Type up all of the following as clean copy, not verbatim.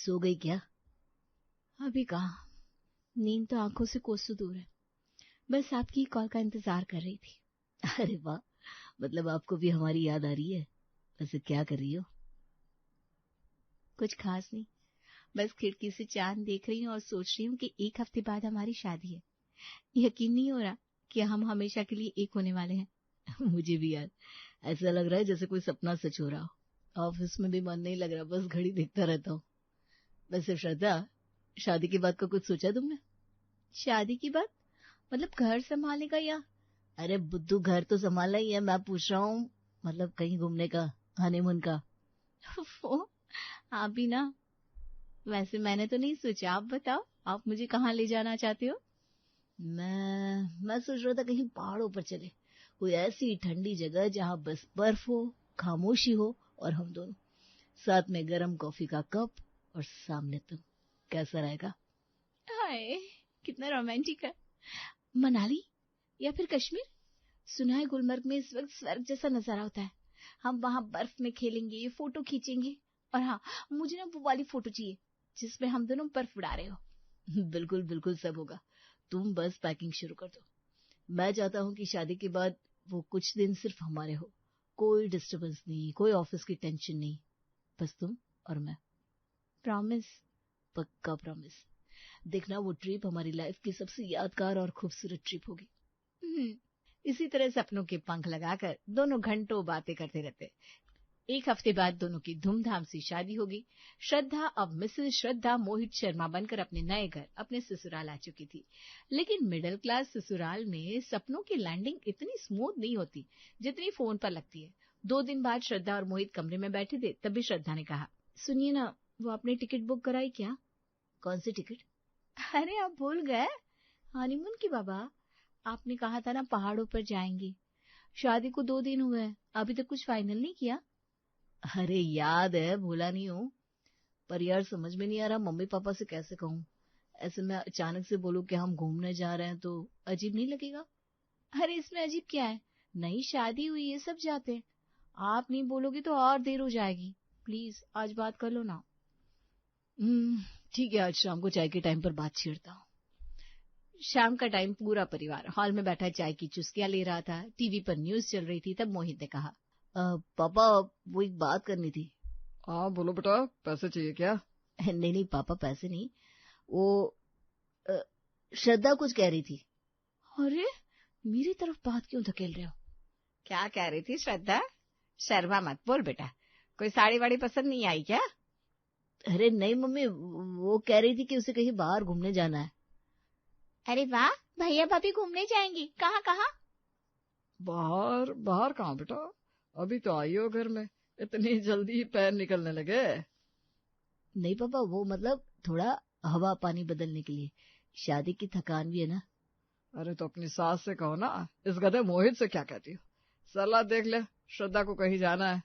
सो गई क्या? अभी कहाँ, नींद तो आंखों से कोसों दूर है। बस आपकी कॉल का इंतजार कर रही थी। अरे वाह, मतलब आपको भी हमारी याद आ रही है। वैसे क्या कर रही हो? कुछ खास नहीं, बस खिड़की से चांद देख रही हूँ और सोच रही हूँ कि 1 हफ्ते बाद हमारी शादी है। यकीन नहीं हो रहा कि हम हमेशा के लिए एक होने वाले हैं। मुझे भी यार ऐसा लग रहा है जैसे कोई सपना सच हो रहा हो। ऑफिस में भी मन नहीं लग रहा, बस घड़ी देखता रहता हूँ। वैसे श्रद्धा, शादी की बात का कुछ सोचा तुमने? शादी की बात मतलब घर संभालने का या? अरे बुद्धू, घर तो संभालना ही है, मैं पूछ रहा हूँ मतलब कहीं घूमने का, हनीमून का। वो आप भी ना। वैसे मैंने तो नहीं सोचा, आप बताओ, आप मुझे कहाँ ले जाना चाहते हो? मैं सोच रहा था कहीं पहाड़ों पर चले, कोई ऐसी ठंडी जगह जहाँ बस बर्फ हो, खामोशी हो और हम दोनों, साथ में गरम कॉफी का कप और सामने तुम। कैसा रहेगा? हाय, कितना रोमांटिक है। मनाली या फिर कश्मीर? सुना है गुलमर्ग में इस वक्त स्वर्ग जैसा नजारा होता है। हम वहां बर्फ में खेलेंगे, फोटो खींचेंगे। और हाँ, मुझे ना वो वाली फोटो चाहिए जिसमें हम दोनों बर्फ उड़ा रहे हो। बिल्कुल बिल्कुल, सब होगा। तुम बस पैकिंग शुरू कर दो। मैं चाहता हूँ कि शादी के बाद वो कुछ दिन सिर्फ हमारे हो, कोई डिस्टर्बेंस नहीं, कोई ऑफिस की टेंशन नहीं, बस तुम और मैं। प्रॉमिस? पक्का प्रॉमिस। देखना, वो ट्रिप हमारी लाइफ की सबसे यादगार और खूबसूरत ट्रिप होगी। इसी तरह सपनों के पंख लगाकर दोनों घंटों बातें करते रहते। 1 हफ्ते बाद दोनों की धूमधाम से शादी होगी। श्रद्धा अब मिसेस श्रद्धा मोहित शर्मा बनकर अपने नए घर, अपने ससुराल आ चुकी थी। लेकिन मिडिल क्लास ससुराल में सपनों की लैंडिंग इतनी स्मूथ नहीं होती जितनी फोन पर लगती है। 2 दिन बाद श्रद्धा और मोहित कमरे में बैठे थे, तभी श्रद्धा ने कहा, सुनिए ना, वो आपने टिकट बुक कराई क्या? कौन सी टिकट? अरे आप भूल गए, हनीमून की बाबा। आपने कहा था ना पहाड़ों पर जाएंगे। शादी को 2 दिन हुए हैं, अभी तक कुछ फाइनल नहीं किया। अरे याद है, भूला नहीं हूँ, पर यार समझ में नहीं आ रहा मम्मी पापा से कैसे कहूँ। ऐसे में अचानक से बोलूं कि हम घूमने जा रहे हैं तो अजीब नहीं लगेगा? अरे इसमें अजीब क्या है, नई शादी हुई है, सब जाते हैं। आप नहीं बोलोगे तो और देर हो जाएगी। प्लीज आज बात कर लो ना। ठीक है, आज शाम को चाय के टाइम पर बात छेड़ता हूँ। शाम का टाइम पूरा परिवार हॉल में बैठा चाय की चुस्कियां ले रहा था। टीवी पर न्यूज चल रही थी। तब मोहित ने कहा, पापा, वो एक बात करनी थी। हाँ बोलो बेटा, पैसे चाहिए क्या? नहीं नहीं पापा, पैसे नहीं, वो श्रद्धा कुछ कह रही थी। अरे मेरी तरफ बात क्यों धकेल रहे हो? क्या कह रही थी श्रद्धा? शर्मा मत, बोल बेटा। कोई साड़ी वाड़ी पसंद नहीं आई क्या? अरे नहीं मम्मी, वो कह रही थी कि उसे कहीं बाहर घूमने जाना है। अरे वाह, भैया भाभी घूमने जाएंगी? कहाँ कहाँ? बाहर? बाहर कहाँ बेटा, अभी तो आई हो घर में, इतनी जल्दी पैर निकलने लगे? नहीं पापा, वो मतलब थोड़ा हवा पानी बदलने के लिए, शादी की थकान भी है ना। अरे तो अपनी सास से कहो ना, इस गधे मोहित से क्या कहती हो? सलाह देख ले, श्रद्धा को कहीं जाना है।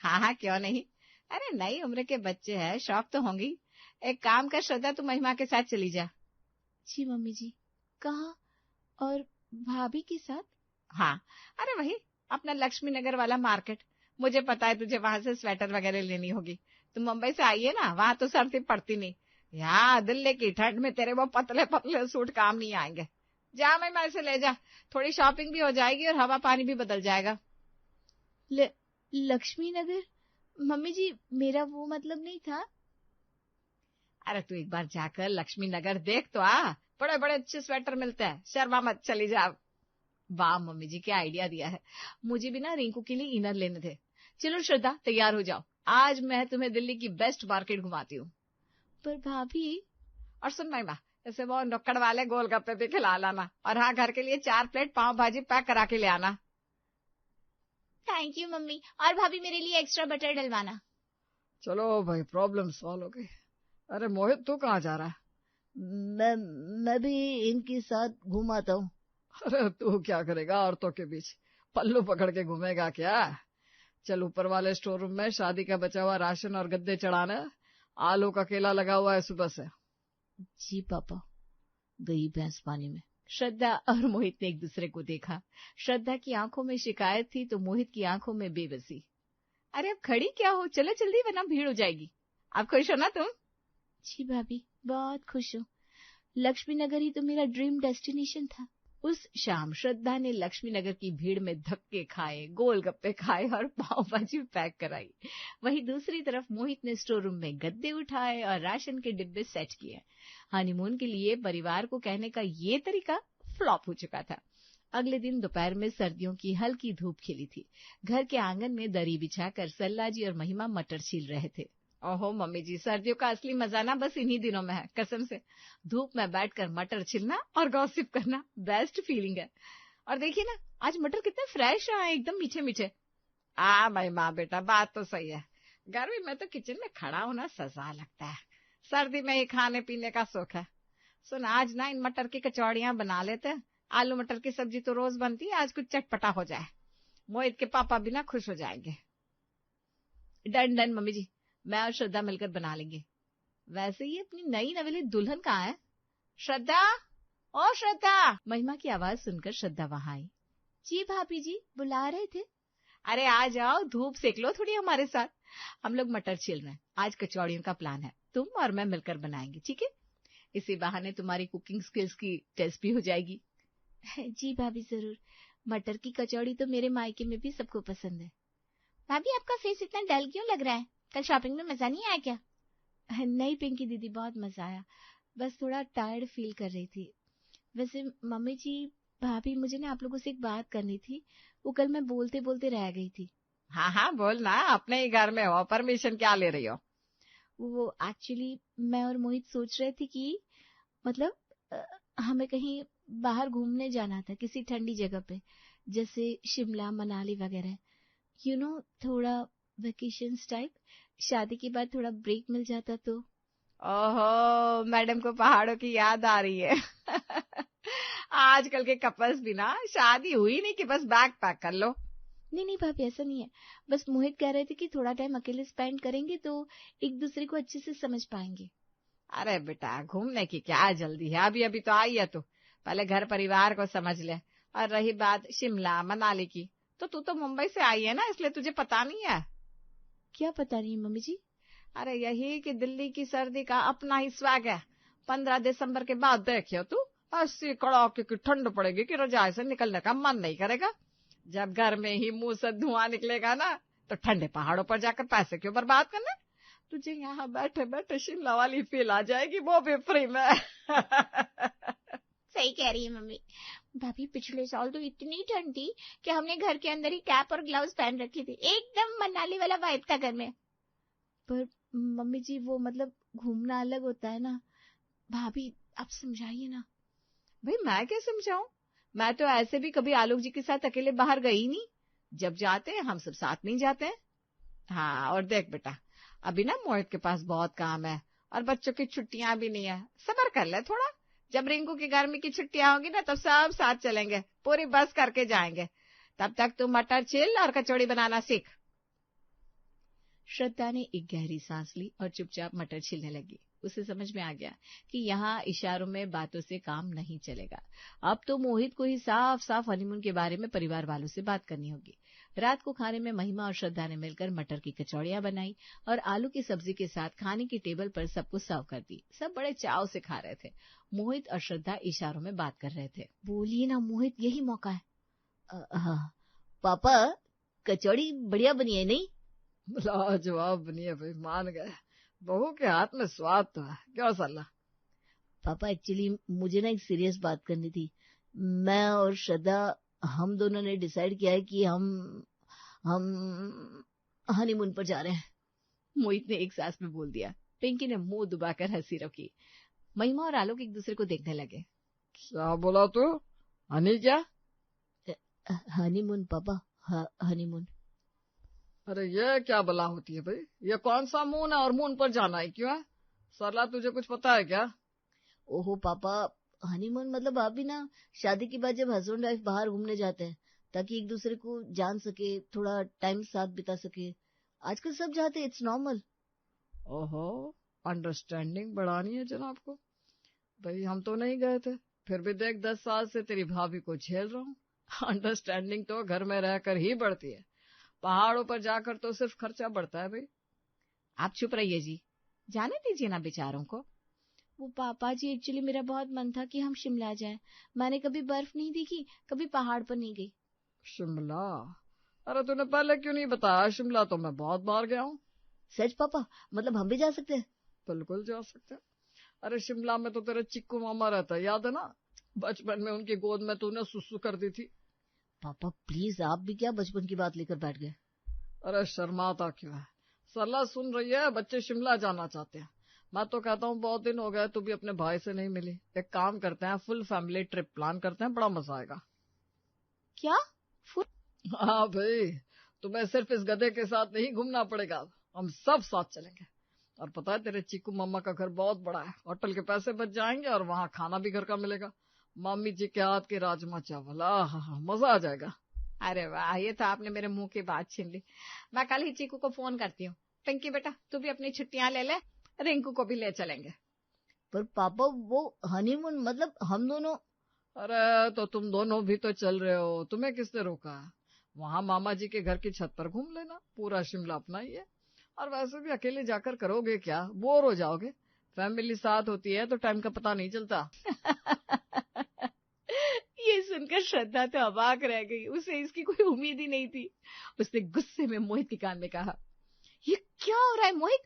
हाँ हाँ, क्यों नहीं। अरे नई उम्र के बच्चे हैं, शौक तो होंगी। एक काम कर श्रद्धा, तू महिमा के साथ चली जा। जी मम्मी जी। कहाँ? और भाभी के साथ? हाँ, अरे वही अपना लक्ष्मी नगर वाला मार्केट। मुझे पता है तुझे वहां से स्वेटर वगैरह लेनी होगी। तुम मुंबई से आई है ना, वहां तो सर्दी पड़ती नहीं। यहाँ दिल्ली की ठंड में तेरे वो पतले पतले सूट काम नहीं आएंगे। जा महिमा से ले जा, थोड़ी शॉपिंग भी हो जाएगी और हवा पानी भी बदल जाएगा। लक्ष्मी नगर? मम्मी जी मेरा वो मतलब नहीं था। अरे तू एक बार जाकर लक्ष्मी नगर देख तो आ, बड़े बड़े अच्छे स्वेटर मिलते हैं। शर्मा मत, चली जा। वाह मम्मी जी, क्या आइडिया दिया है। मुझे भी ना रिंकू के लिए इनर लेने थे। चलो श्रद्धा, तैयार हो जाओ, आज मैं तुम्हें दिल्ली की बेस्ट मार्केट घुमाती हूँ। पर भाभी। और सुन महिमा, ऐसे वो नुक्कड़ वाले गोलगप्पे भी खिला लाना। और हाँ, घर के लिए 4 प्लेट पाव भाजी पैक करा के ले आना। Thank you mummy. और भाभी मेरे लिए एक्स्ट्रा बटर डलवाना। चलो भाई, प्रॉब्लम सॉल्व हो गई। अरे मोहित, तू कहाँ जा रहा है? मैं भी इनके साथ घूम आता हूँ। अरे तू क्या करेगा औरतों के बीच, पल्लू पकड़ के घूमेगा क्या? चल ऊपर वाले स्टोर रूम में शादी का बचा हुआ राशन और गद्दे चढ़ाने। आलू का केला लगा हुआ है सुबह से। जी पापा। गई भैंस पानी में। श्रद्धा और मोहित ने एक दूसरे को देखा। श्रद्धा की आंखों में शिकायत थी तो मोहित की आंखों में बेबसी। अरे अब खड़ी क्या हो, चलो जल्दी वरना भीड़ हो जाएगी। अब खुश हो ना तुम? जी भाभी, बहुत खुश हूँ। लक्ष्मी नगर ही तो मेरा ड्रीम डेस्टिनेशन था। उस शाम श्रद्धा ने लक्ष्मी नगर की भीड़ में धक्के खाए, गोलगप्पे खाए और पाव भाजी पैक कराई। वहीं दूसरी तरफ मोहित ने स्टोर रूम में गद्दे उठाए और राशन के डिब्बे सेट किए। हनीमून के लिए परिवार को कहने का ये तरीका फ्लॉप हो चुका था। अगले दिन दोपहर में सर्दियों की हल्की धूप खिली थी। घर के आंगन में दरी बिछाकर सल्लाजी और महिमा मटर छील रहे थे। ओहो मम्मी जी, सर्दियों का असली मजा ना बस इन्हीं दिनों में है, कसम से। धूप में बैठकर मटर छिलना और गॉसिप करना बेस्ट फीलिंग है। और देखिए ना, आज मटर कितने फ्रेश हैं, एकदम मीठे मीठे। महिमा बेटा, बात तो सही है। गर्मी में तो किचन में खड़ा होना सजा लगता है, सर्दी में ही खाने पीने का सुख है। सुन, आज ना इन मटर की कचौड़ियां बना लेते हैं। आलू मटर की सब्जी तो रोज बनती है, आज कुछ चटपटा हो जाए। मोहित के पापा भी ना खुश हो जाएंगे। डन डन मम्मी जी, मैं और श्रद्धा मिलकर बना लेंगे। वैसे ही अपनी नई नवेली दुल्हन कहाँ है? श्रद्धा, ओ श्रद्धा! महिमा की आवाज सुनकर श्रद्धा वहां आई। जी भाभी जी, बुला रहे थे? अरे आ जाओ, धूप सेक लो थोड़ी हमारे साथ। हम लोग मटर छील रहे हैं, आज कचौड़ियों का प्लान है, तुम और मैं मिलकर बनाएंगे, ठीक है? इसी बहाने तुम्हारी कुकिंग स्किल्स की टेस्ट भी हो जाएगी। जी भाभी, जरूर। मटर की कचौड़ी तो मेरे मायके में भी सबको पसंद है। भाभी, आपका फेस इतना डल क्यों लग रहा है? कल शॉपिंग में मजा नहीं आया क्या? नहीं पिंकी दीदी, बहुत मजा आया, बस थोड़ा टायर्ड फील कर रही थी। वैसे मम्मी जी, भाभी, मुझे ना आप लोगों से एक बात करनी थी, वो कल मैं बोलते बोलते रह गई थी। हाँ हाँ बोल ना, अपने ही घर में हो, परमिशन क्या ले रही हो? वो एक्चुअली मैं और मोहित सोच रहे थे कि मतलब हमें कहीं बाहर घूमने जाना था, किसी ठंडी जगह पे, जैसे शिमला मनाली वगैरह। थोड़ा वेकेशंस टाइप। शादी के बाद थोड़ा ब्रेक मिल जाता तो। ओहो, मैडम को पहाड़ों की याद आ रही है। आजकल के कपल्स भी ना, शादी हुई नहीं कि बस बैग पैक कर लो। नहीं भाभी, ऐसा नहीं है, बस मोहित कह रहे थे कि थोड़ा टाइम अकेले स्पेंड करेंगे तो एक दूसरे को अच्छे से समझ पाएंगे। अरे बेटा, घूमने की क्या जल्दी है, अभी अभी तो आई है तू, पहले घर परिवार को समझ ले। और रही बात शिमला मनाली की, तो तू तो मुंबई से आई है ना, इसलिए तुझे पता नहीं है। क्या पता नहीं मम्मी जी? अरे यही कि दिल्ली की सर्दी का अपना ही स्वैग है। 15 दिसंबर के बाद देखियो तू, ऐसी कड़ाके की ठंड पड़ेगी कि रजाई से निकलने का मन नहीं करेगा। जब घर में ही मुंह से धुआं निकलेगा ना, तो ठंडे पहाड़ों पर जाकर पैसे क्यों बर्बाद करने? तुझे यहाँ बैठे बैठे शिमला वाली फील आ जाएगी, वो भी फ्री में। सही कह रही है मम्मी। भाभी, पिछले साल तो इतनी ठंड थी कि हमने घर के अंदर ही कैप और ग्लव्स पहन रखी थी, एकदम मनाली वाला वाइब था घर में। पर मम्मी जी, वो मतलब घूमना अलग होता है ना। भाभी, आप समझाइए ना। भाई मैं क्या समझाऊं, मैं तो ऐसे भी कभी आलोक जी के साथ अकेले बाहर गई नहीं। जब जाते हैं हम सब साथ नहीं जाते हैं। हाँ, और देख बेटा, अभी ना मोहित के पास बहुत काम है और बच्चों की छुट्टियां भी नहीं है, सब्र कर ले थोड़ा। जब रिंकू की गर्मी की छुट्टियां होगी ना, तब सब साथ चलेंगे, पूरी बस करके जाएंगे। तब तक तू मटर छिल और कचौड़ी बनाना सीख। श्रद्धा ने एक गहरी सांस ली और चुपचाप मटर छीलने लगी। उसे समझ में आ गया कि यहाँ इशारों में बातों से काम नहीं चलेगा। अब तो मोहित को ही साफ साफ हनीमून के बारे में परिवार वालों से बात करनी होगी। रात को खाने में महिमा और श्रद्धा ने मिलकर मटर की कचौड़ियां बनाई और आलू की सब्जी के साथ खाने की टेबल पर सबको सर्व कर दी। सब बड़े चाव से खा रहे थे। मोहित और श्रद्धा इशारों में बात कर रहे थे। बोलिए ना मोहित, यही मौका है। पापा, कचौड़ी बढ़िया बनी है नहीं? लाजवाब बनी है भाई, मान गए। बहू के हाथ में स्वाद तो है। क्या सलाह? पापा, एक्चुअली मुझे ना एक सीरियस बात करनी थी। मैं और श्रद्धा, हम दोनों ने डिसाइड किया है कि हम हनीमून पर जा रहे हैं। मोहित ने एक सांस में बोल दिया। पिंकी ने मुंह दुबाकर हंसी रोकी। महिमा और आलोक एक दूसरे को देखने लगे। क्या बोला तू? हनी क्या? हनीमून पापा, हनीमून। अरे ये क्या बला होती है भाई, ये कौन सा मून है और मून पर जाना है क्यों है? सरला, तुझे कुछ पता है क्या? ओहो पापा, हनीमून मतलब आप भी ना शादी के बाद जब हस्बैंड वाइफ बाहर घूमने जाते हैं ताकि एक दूसरे को जान सके, थोड़ा टाइम साथ बिता सके। आजकल सब जाते हैं, इट्स नॉर्मल। ओहो, अंडरस्टैंडिंग बढ़ानी है जनाब को। भाई हम तो नहीं गए थे, फिर भी देख 10 साल से तेरी भाभी को झेल रहा हूँ। अंडरस्टैंडिंग तो घर में रहकर ही बढ़ती है, पहाड़ों पर जाकर तो सिर्फ खर्चा बढ़ता है भाई। आप चुप रहिए जी, जाने दीजिए ना बेचारों को। वो पापा जी, एक्चुअली मेरा बहुत मन था कि हम शिमला जाएं। मैंने कभी बर्फ नहीं देखी, कभी पहाड़ पर नहीं गई। शिमला? अरे तूने पहले क्यों नहीं बताया? शिमला तो मैं बहुत बार गया हूँ। सच पापा? मतलब हम भी जा सकते हैं? बिल्कुल जा सकते हैं। अरे शिमला में तो तेरे चिक्कू मामा रहता है, याद है ना? बचपन में उनकी गोद में तूने सुसु कर दी थी। पापा प्लीज, आप भी क्या बचपन की बात लेकर बैठ गए? अरे शर्माता क्यों है? सलाह सुन रही है, बच्चे शिमला जाना चाहते हैं। मैं तो कहता हूँ बहुत दिन हो गए तू भी अपने भाई से नहीं मिली। एक काम करते हैं, फुल फैमिली ट्रिप प्लान करते हैं, बड़ा मजा आएगा। क्या? हाँ भाई, तुम्हें सिर्फ इस गधे के साथ नहीं घूमना पड़ेगा, हम सब साथ चलेंगे। और पता है तेरे चीकू मम्मा का घर बहुत बड़ा है, होटल के पैसे बच जाएंगे और वहाँ खाना भी घर का मिलेगा। मम्मी जी के हाथ के राजमा चावल, आहा मजा आ जाएगा। अरे वाह, ये तो आपने मेरे मुंह की बात छीन ली। मैं कल ही चीकू को फोन करती हूँ। पिंकी बेटा, तू भी अपनी छुट्टियां ले ले, रिंकू को भी ले चलेंगे। पर पापा वो हनीमून, मतलब हम दोनों। अरे तो तुम दोनों भी तो चल रहे हो, तुम्हें किसने रोका? वहाँ मामा जी के घर की छत पर घूम लेना, पूरा शिमला अपना ही है। और वैसे भी अकेले जाकर करोगे क्या, बोर हो जाओगे। फैमिली साथ होती है तो टाइम का पता नहीं चलता। ये सुनकर श्रद्धा तो अवाक रह गई, उसे इसकी कोई उम्मीद ही नहीं थी। उसने गुस्से में मोहित के कान में कहा, ये क्या हो रहा है मोहित?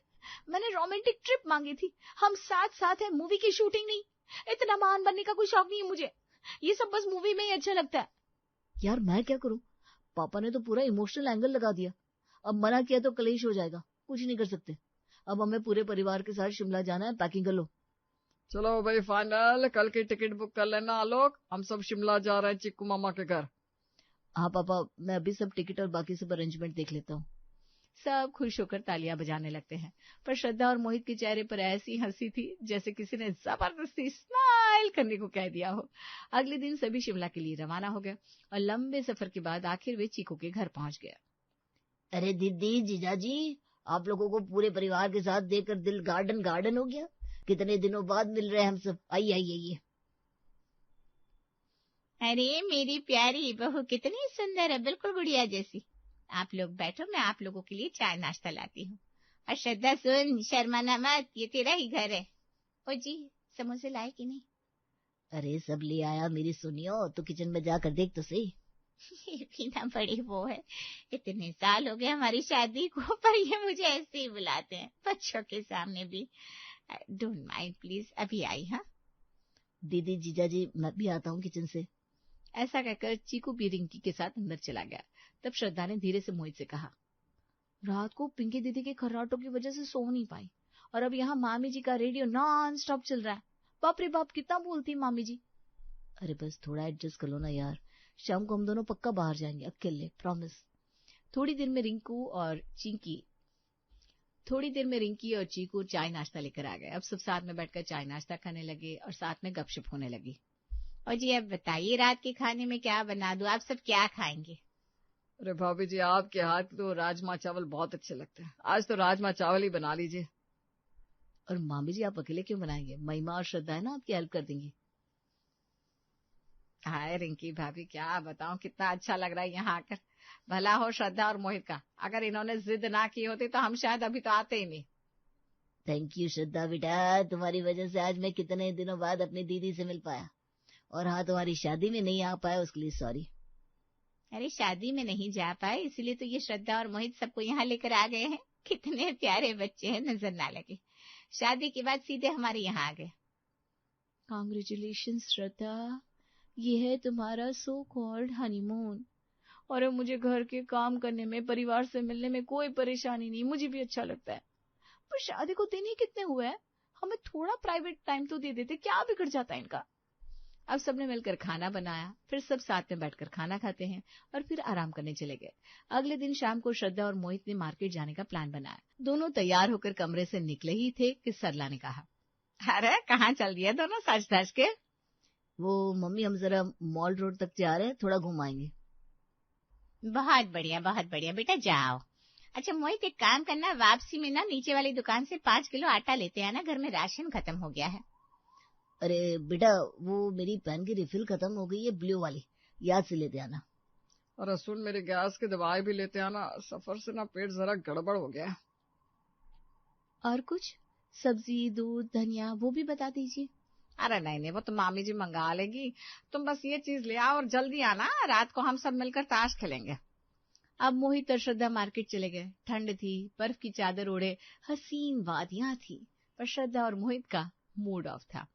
मैंने रोमांटिक ट्रिप मांगी थी, हम साथ साथ हैं, मूवी की शूटिंग नहीं। इतना महान बनने का कोई शौक नहीं है मुझे, ये सब बस मूवी में ही अच्छा लगता है। यार मैं क्या करूं, पापा ने तो पूरा इमोशनल एंगल लगा दिया। अब मना किया तो कलेश हो जाएगा, कुछ नहीं कर सकते। अब हमें पूरे परिवार के साथ शिमला जाना है, पैकिंग कर लो। चलो भाई फाइनल, कल की टिकट बुक कर लेना आलोक, हम सब शिमला जा रहे हैं चिक्कू मामा के घर। हाँ पापा, मैं अभी सब टिकट और बाकी सब अरेंजमेंट देख लेता हूँ। सब खुश होकर तालियां बजाने लगते हैं, पर श्रद्धा और मोहित के चेहरे पर ऐसी हंसी थी जैसे किसी ने जबरदस्ती स्माइल करने को कह दिया हो। अगले दिन सभी शिमला के लिए रवाना हो गए और लंबे सफर के बाद आखिर वे चीकू के घर पहुंच गए। अरे दीदी, जीजाजी, आप लोगों को पूरे परिवार के साथ देखकर दिल गार्डन गार्डन हो गया। कितने दिनों बाद मिल रहे हैं हम सब। आइए आइए आइए। अरे मेरी प्यारी बहू कितनी सुंदर है, बिल्कुल गुड़िया जैसी। आप लोग बैठो, मैं आप लोगों के लिए चाय नाश्ता लाती हूँ। और श्रद्धा सुन, शर्माना मत, ये तेरा ही घर है। ओ जी, समोसे लाए कि नहीं? अरे सब ले आया मेरी सुनियो, तो किचन में जाकर देख तो सही। ये भी ना बड़ी वो है, इतने साल हो गए हमारी शादी को, पर ये मुझे ऐसे ही बुलाते हैं, बच्चों के सामने भी। डोंट माइंड प्लीज, अभी आई। हाँ दीदी, जीजाजी, मैं भी आता हूँ किचन से। ऐसा कहकर चीकू भी रिंकी के साथ अंदर चला गया। तब श्रद्धा ने धीरे से मोहित से कहा, रात को पिंकी दीदी के खर्राटों की वजह से सो नहीं पाई, और अब यहाँ मामी जी का रेडियो नॉन स्टॉप चल रहा है। बाप रे बाप, कितना बोलती है मामी जी। अरे बस थोड़ा एडजस्ट कर लो ना यार, शाम को हम दोनों पक्का बाहर जाएंगे अकेले, प्रॉमिस। थोड़ी देर में रिंकी और चीकू चाय नाश्ता लेकर आ गए। अब सब साथ में बैठकर चाय नाश्ता खाने लगे और साथ में गपशप होने लगी। और जी अब बताइए, रात के खाने में क्या बना दूं? आप सब क्या खाएंगे? अरे भाभी जी, आपके हाथ तो राजमा चावल बहुत अच्छे लगते हैं, आज तो राजमा चावल ही बना लीजिए। और मामी जी आप अकेले क्यों बनाएंगे? महिमा और श्रद्धा है ना, आपकी हेल्प कर देंगी। हाय रिंकी भाभी, क्या बताऊं, कितना अच्छा लग रहा है यहाँ आकर। भला हो श्रद्धा और मोहित का, अगर इन्होंने जिद ना की होती तो हम शायद अभी तो आते ही नहीं। थैंक यू श्रद्धा बेटा, तुम्हारी वजह से आज मैं कितने दिनों बाद अपनी दीदी से मिल पाया। और हाँ, तुम्हारी शादी में नहीं आ पाया, उसके लिए सॉरी। अरे शादी में नहीं जा पाए इसीलिए तो ये श्रद्धा और मोहित सबको यहाँ लेकर आ गए हैं। कितने प्यारे बच्चे हैं, नजर ना लगे। शादी के बाद सीधे हमारे यहाँ आ गए। कांग्रेचुलेशंस श्रद्धा, ये है तुम्हारा सो कॉल्ड हनीमून। और अब मुझे घर के काम करने में, परिवार से मिलने में कोई परेशानी नहीं, मुझे भी अच्छा लगता है। पर शादी को दिन ही कितने हुए हैं, हमें थोड़ा प्राइवेट टाइम तो दे देते, क्या बिगड़ जाता है इनका। अब सबने मिलकर खाना बनाया, फिर सब साथ में बैठकर खाना खाते हैं और फिर आराम करने चले गए। अगले दिन शाम को श्रद्धा और मोहित ने मार्केट जाने का प्लान बनाया। दोनों तैयार होकर कमरे से निकले ही थे कि सरला ने कहा, अरे कहाँ चल रही है दोनों सच धज के? वो मम्मी, हम जरा मॉल रोड तक जा रहे हैं, थोड़ा घुमाएंगे। बहुत बढ़िया बेटा, जाओ। अच्छा मोहित, एक काम करना, वापसी में ना नीचे वाली दुकान से 5 किलो आटा लेते आना, घर में राशन खत्म हो गया है। अरे बेटा, वो मेरी पेन की रिफिल खत्म हो गई है, ब्लू वाली, याद से लेते आना। और सुन, मेरी गैस की दवाई भी लेते आना, सफर से ना पेट जरा गड़बड़ हो गया। और कुछ? सब्जी, दूध, धनिया वो भी बता दीजिए। अरे नहीं नहीं, वो तो मामी जी मंगा लेगी, तुम बस ये चीज ले आओ और जल्दी आना, रात को हम सब मिलकर ताश खेलेंगे। अब मोहित और श्रद्धा मार्केट चले गए। ठंड थी, बर्फ की चादर ओढ़े हसीन वादियां थी, पर श्रद्धा और मोहित का मूड ऑफ था।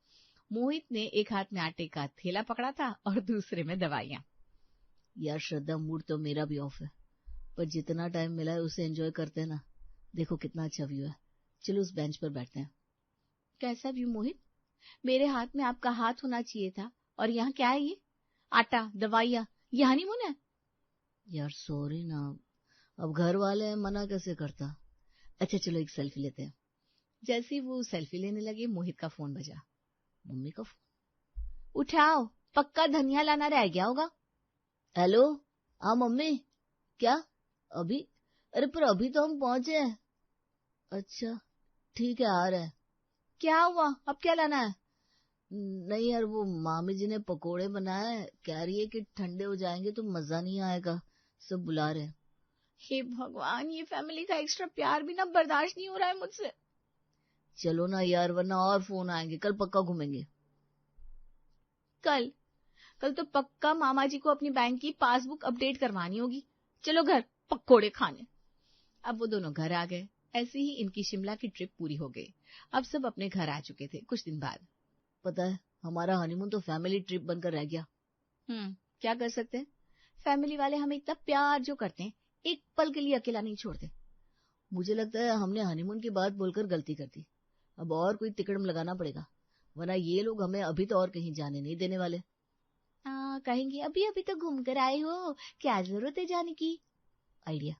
मोहित ने एक हाथ में आटे का थैला पकड़ा था और दूसरे में दवाइयां। यार श्रद्धा, मूड तो मेरा भी ऑफ है, पर जितना टाइम मिला है उसे एंजॉय करते हैं ना। देखो कितना अच्छा व्यू है, चलो उस बेंच पर बैठते हैं। कैसा व्यू मोहित? मेरे हाथ में आपका हाथ होना चाहिए था। और यहाँ क्या है ये? आटा, दवाइयां, ये हनीमून है? यार सॉरी ना, अब घर वाले हैं, मना कैसे करता। अच्छा चलो एक सेल्फी लेते हैं। जैसे ही वो सेल्फी लेने लगे, मोहित का फोन बजा। मम्मी का फोन। उठाओ, पक्का धनिया लाना रह गया होगा। हेलो, हाँ मम्मी। क्या अभी? अरे पर अभी तो हम पहुंचे हैं। अच्छा ठीक है, आ रहा है। क्या हुआ, अब क्या लाना है? नहीं यार, वो मामी जी ने पकोड़े बनाए हैं, कह रही है कि ठंडे हो जाएंगे तो मजा नहीं आएगा, सब बुला रहे हैं। हे भगवान, ये फैमिली का एक्स्ट्रा प्यार भी ना बर्दाश्त नहीं हो रहा है मुझसे। चलो ना यार, वरना और फोन आएंगे, कल पक्का घूमेंगे। कल तो पक्का मामा जी को अपनी बैंक की पासबुक अपडेट करवानी होगी। चलो घर, पकोड़े खाने। अब वो दोनों घर आ गए। ऐसे ही इनकी शिमला की ट्रिप पूरी हो गई। अब सब अपने घर आ चुके थे। कुछ दिन बाद पता है, हमारा हनीमून तो फैमिली ट्रिप बनकर रह गया। क्या कर सकते हैं, फैमिली वाले हमें इतना प्यार जो करते हैं, एक पल के लिए अकेला नहीं छोड़ते। मुझे लगता है हमने हनीमून की बात बोलकर गलती कर दी। अब और कोई तिकड़म लगाना पड़ेगा, वरना ये लोग हमें अभी तो और कहीं जाने नहीं देने वाले। कहेंगे अभी अभी तो घूम कर आए हो, क्या जरूरत है जाने की। आइडिया,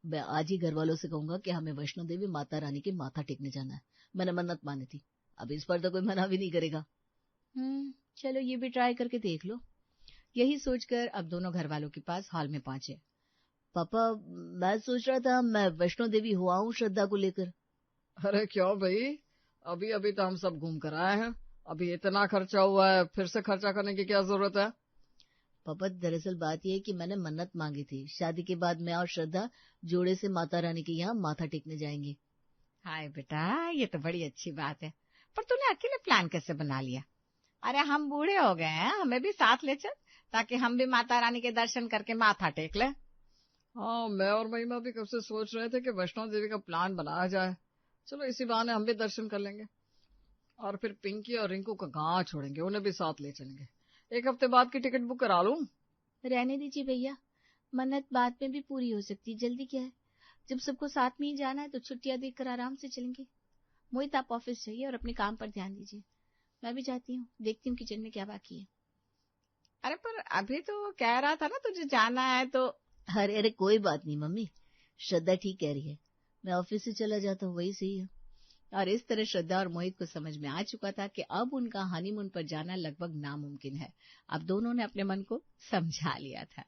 मैं आज ही घर वालों से कहूंगा कि हमें वैष्णो देवी माता रानी के माथा टेकने जाना है। मैंने मन्नत मानी थी, अब इस पर तो कोई मना भी नहीं करेगा। चलो ये भी ट्राई करके देख लो। यही सोचकर अब दोनों घर वालों के पास हॉल में पहुंचे। पापा, मैं सोच रहा था मैं वैष्णो देवी हुआ हूँ श्रद्धा को लेकर। अरे क्यों भाई, अभी अभी तो हम सब घूम कर आए हैं, अभी इतना खर्चा हुआ है, फिर से खर्चा करने की क्या जरूरत है? पापा दरअसल बात यह है कि मैंने मन्नत मांगी थी, शादी के बाद मैं और श्रद्धा जोड़े से माता रानी के यहाँ माथा टेकने जाएंगे। हाय बेटा, ये तो बड़ी अच्छी बात है, पर तूने अकेले प्लान कैसे बना लिया? अरे हम बूढ़े हो गए हैं, हमें भी साथ ले चल, ताकि हम भी माता रानी के दर्शन करके माथा टेक ले। हाँ, मैं और महिमा भी कब से सोच रहे थे कि वैष्णो देवी का प्लान बनाया जाए। चलो इसी बहाने हम भी दर्शन कर लेंगे, और फिर पिंकी और रिंकू का गांव छोड़ेंगे, उन्हें भी साथ ले चलेंगे। एक हफ्ते बाद की टिकट बुक करा लूं? रहने दीजिए भैया, मन्नत बाद में भी पूरी हो सकती है, जल्दी क्या है। जब सबको साथ में ही जाना है तो छुट्टियां देखकर आराम से चलेंगे। मोहित आप ऑफिस जाइए और अपने काम पर ध्यान दीजिए। मैं भी जाती हूँ, देखती हूँ किचन में क्या बाकी है। अरे पर अभी तो कह रहा था ना तुझे जाना है तो। अरे अरे कोई बात नहीं मम्मी, श्रद्धा ठीक कह रही है, मैं ऑफिस से चला जाता हूँ, वही सही है। और इस तरह श्रद्धा और मोहित को समझ में आ चुका था कि अब उनका हनीमून पर जाना लगभग नामुमकिन है। अब दोनों ने अपने मन को समझा लिया था।